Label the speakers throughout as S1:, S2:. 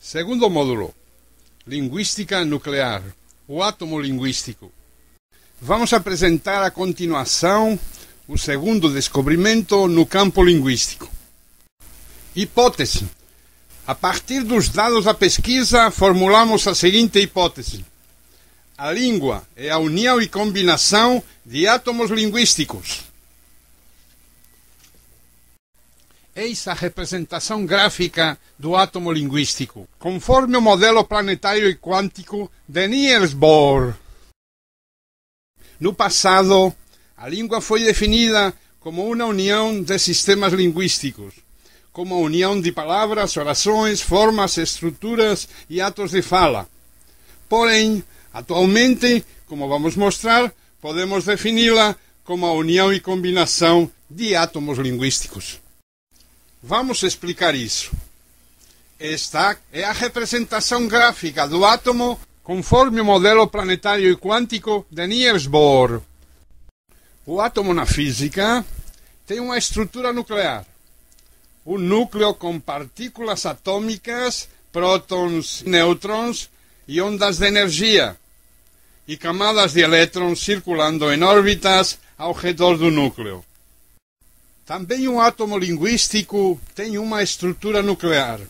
S1: Segundo módulo, Linguística Nuclear, o átomo linguístico. Vamos apresentar a continuação o segundo descobrimento no campo linguístico. Hipótese. A partir dos dados da pesquisa, formulamos a seguinte hipótese. A língua é a união e combinação de átomos linguísticos. Eis a representação gráfica do átomo linguístico, conforme o modelo planetário e quântico de Niels Bohr. No passado, a língua foi definida como uma união de sistemas linguísticos, como a união de palavras, orações, formas, estruturas e atos de fala. Porém, atualmente, como vamos mostrar, podemos defini-la como a união e combinação de átomos linguísticos. Vamos explicar isso. Esta é a representação gráfica do átomo conforme o modelo planetário e quântico de Niels Bohr. O átomo na física tem uma estrutura nuclear. Um núcleo com partículas atômicas, prótons, nêutrons e ondas de energia, e camadas de elétrons circulando em órbitas ao redor do núcleo. Também um átomo linguístico tem uma estrutura nuclear.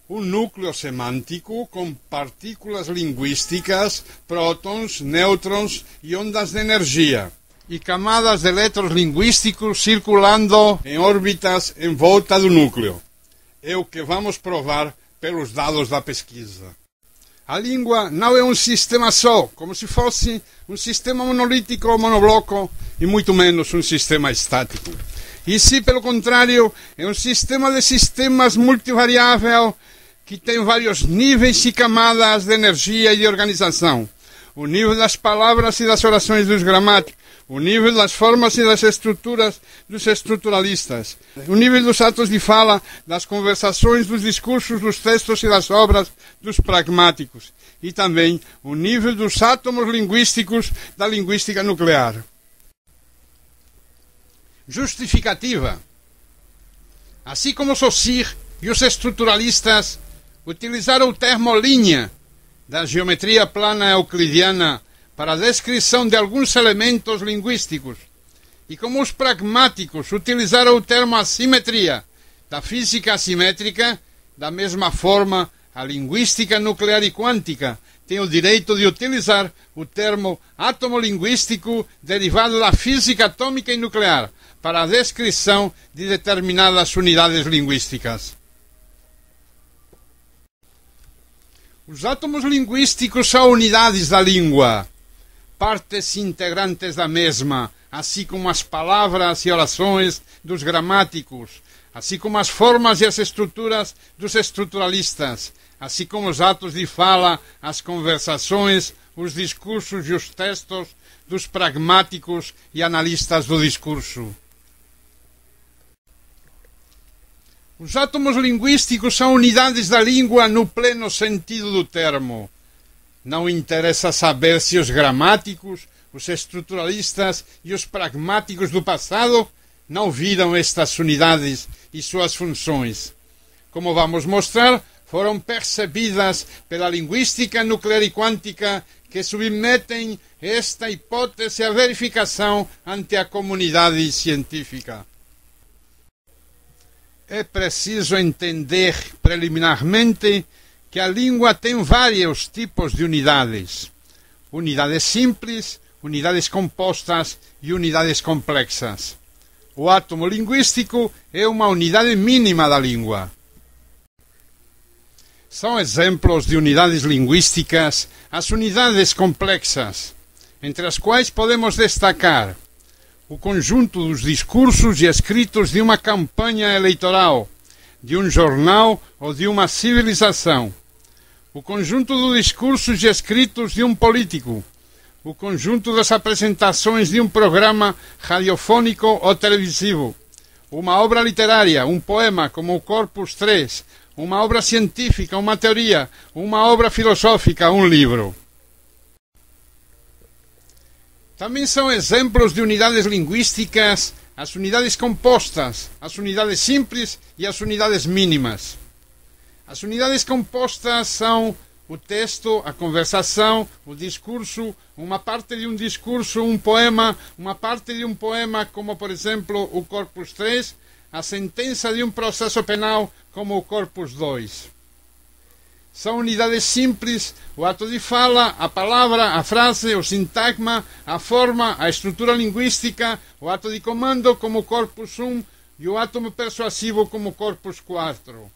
S1: Um núcleo semântico com partículas linguísticas, prótons, nêutrons e ondas de energia, e camadas de elétrons linguísticos circulando em órbitas em volta do núcleo. É o que vamos provar pelos dados da pesquisa. A língua não é um sistema só, como se fosse um sistema monolítico ou monobloco, e muito menos um sistema estático. E se, pelo contrário, é um sistema de sistemas multivariável que tem vários níveis e camadas de energia e de organização. O nível das palavras e das orações dos gramáticos, o nível das formas e das estruturas dos estruturalistas, o nível dos atos de fala, das conversações, dos discursos, dos textos e das obras dos pragmáticos, e também o nível dos átomos linguísticos da linguística nuclear. Justificativa. Assim como Saussure e os estruturalistas utilizaram o termo linha da geometria plana euclidiana para a descrição de alguns elementos linguísticos, e como os pragmáticos utilizaram o termo assimetria da física assimétrica, da mesma forma a linguística nuclear e quântica tem o direito de utilizar o termo átomo linguístico derivado da física atômica e nuclear para a descrição de determinadas unidades linguísticas. Os átomos linguísticos são unidades da língua, partes integrantes da mesma, assim como as palavras e orações dos gramáticos, assim como as formas e as estruturas dos estruturalistas, assim como os atos de fala, as conversações, os discursos e os textos dos pragmáticos e analistas do discurso. Os átomos linguísticos são unidades da língua no pleno sentido do termo. Não interessa saber se os gramáticos, os estruturalistas e os pragmáticos do passado não viram estas unidades e suas funções. Como vamos mostrar, foram percebidas pela linguística nuclear e quântica, que submetem esta hipótese à verificação ante a comunidade científica. É preciso entender preliminarmente que a língua tem vários tipos de unidades. Unidades simples, unidades compostas e unidades complexas. O átomo linguístico é uma unidade mínima da língua. São exemplos de unidades linguísticas as unidades complexas, entre as quais podemos destacar o conjunto dos discursos e escritos de uma campanha eleitoral, de um jornal ou de uma civilização, o conjunto dos discursos e escritos de um político, o conjunto das apresentações de um programa radiofônico ou televisivo, uma obra literária, um poema como o Corpus 3, uma obra científica, uma teoria, uma obra filosófica, um livro. Também são exemplos de unidades linguísticas as unidades compostas, as unidades simples e as unidades mínimas. As unidades compostas são o texto, a conversação, o discurso, uma parte de um discurso, um poema, uma parte de um poema, como por exemplo o Corpus 3, a sentença de um processo penal, como o Corpus 2. São unidades simples, o ato de fala, a palavra, a frase, o sintagma, a forma, a estrutura linguística, o ato de comando, como o Corpus 1, e o átomo persuasivo, como o Corpus 4.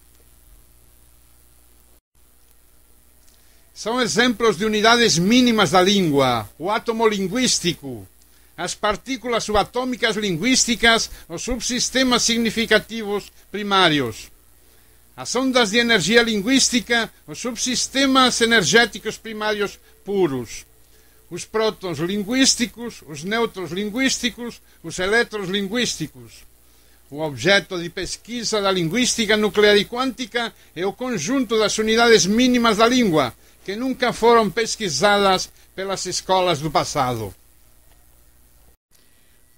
S1: São exemplos de unidades mínimas da língua, o átomo linguístico, as partículas subatômicas linguísticas, os subsistemas significativos primários, as ondas de energia linguística, os subsistemas energéticos primários puros, os prótons linguísticos, os nêutrons linguísticos, os elétrons linguísticos. O objeto de pesquisa da linguística nuclear e quântica é o conjunto das unidades mínimas da língua, que nunca foram pesquisadas pelas escolas do passado.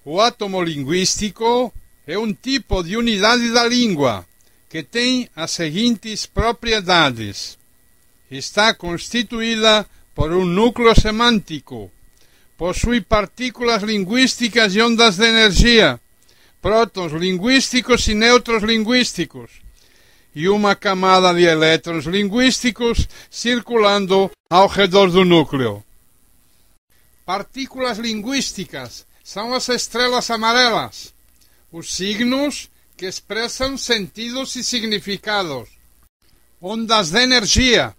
S1: O átomo linguístico é um tipo de unidade da língua que tem as seguintes propriedades. Está constituída por um núcleo semântico, possui partículas linguísticas e ondas de energia, prótons linguísticos e nêutrons linguísticos, e uma camada de elétrons linguísticos circulando ao redor do núcleo. Partículas linguísticas são as estrelas amarelas, os signos que expressam sentidos e significados. Ondas de energia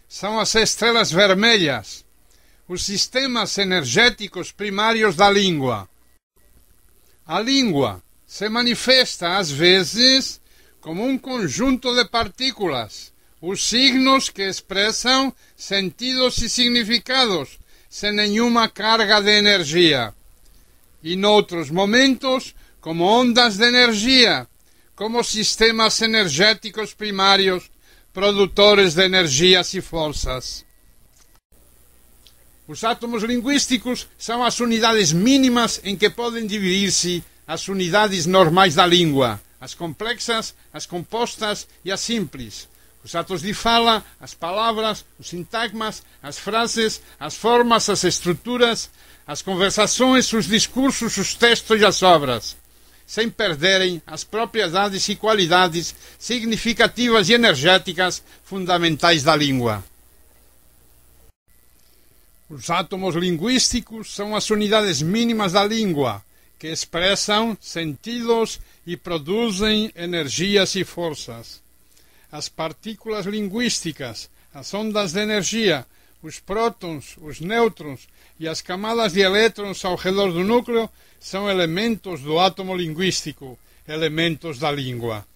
S1: são as estrelas vermelhas, os sistemas energéticos primários da língua. A língua se manifesta às vezes como um conjunto de partículas, os signos que expressam sentidos e significados, sem nenhuma carga de energia. E noutros momentos, como ondas de energia, como sistemas energéticos primários, produtores de energias e forças. Os átomos linguísticos são as unidades mínimas em que podem dividir-se as unidades normais da língua, as complexas, as compostas e as simples. Os atos de fala, as palavras, os sintagmas, as frases, as formas, as estruturas, as conversações, os discursos, os textos e as obras, sem perderem as propriedades e qualidades significativas e energéticas fundamentais da língua. Os átomos linguísticos são as unidades mínimas da língua, que expressam sentidos e produzem energias e forças. As partículas linguísticas, as ondas de energia, os prótons, os nêutrons e as camadas de elétrons ao redor do núcleo são elementos do átomo linguístico, elementos da língua.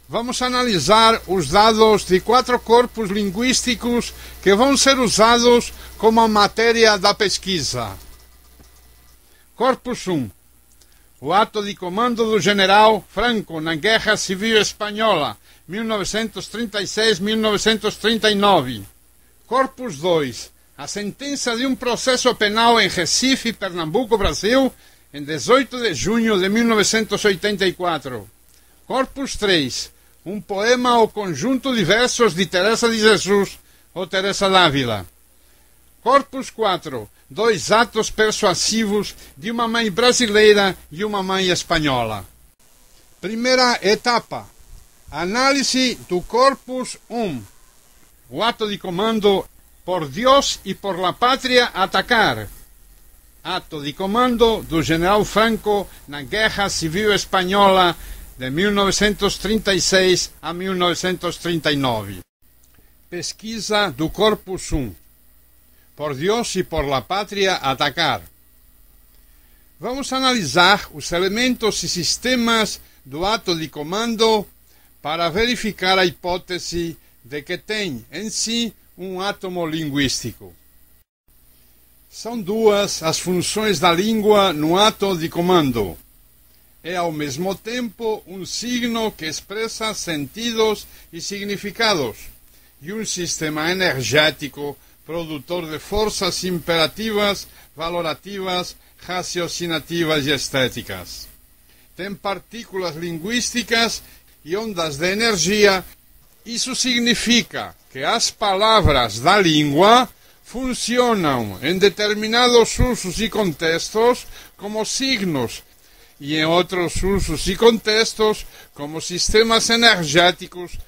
S1: Vamos analisar os dados de 4 corpos linguísticos que vão ser usados como a matéria da pesquisa. Corpus 1. O ato de comando do general Franco na Guerra Civil Espanhola, 1936-1939. Corpus 2. A sentença de um processo penal em Recife, Pernambuco, Brasil, em 18 de junho de 1984. Corpus 3. Um poema ou conjunto de versos de Teresa de Jesus ou Teresa d'Ávila. Corpus 4. 2 atos persuasivos de uma mãe brasileira e uma mãe espanhola. Primeira etapa. Análise do Corpus 1. O ato de comando por Dios e por la pátria atacar. Ato de comando do general Franco na Guerra Civil Espanhola de 1936 a 1939. Pesquisa do Corpus 1. Por Dios e por la pátria atacar. Vamos analisar os elementos e sistemas do ato de comando para verificar a hipótese de que tem em si um átomo linguístico. São 2 as funções da língua no ato de comando. É ao mesmo tempo um signo que expressa sentidos e significados e um sistema energético produtor de forças imperativas, valorativas, raciocinativas e estéticas. Tem partículas linguísticas e ondas de energia. Isso significa que as palavras da língua funcionam em determinados usos e contextos como signos e em outros usos e contextos como sistemas energéticos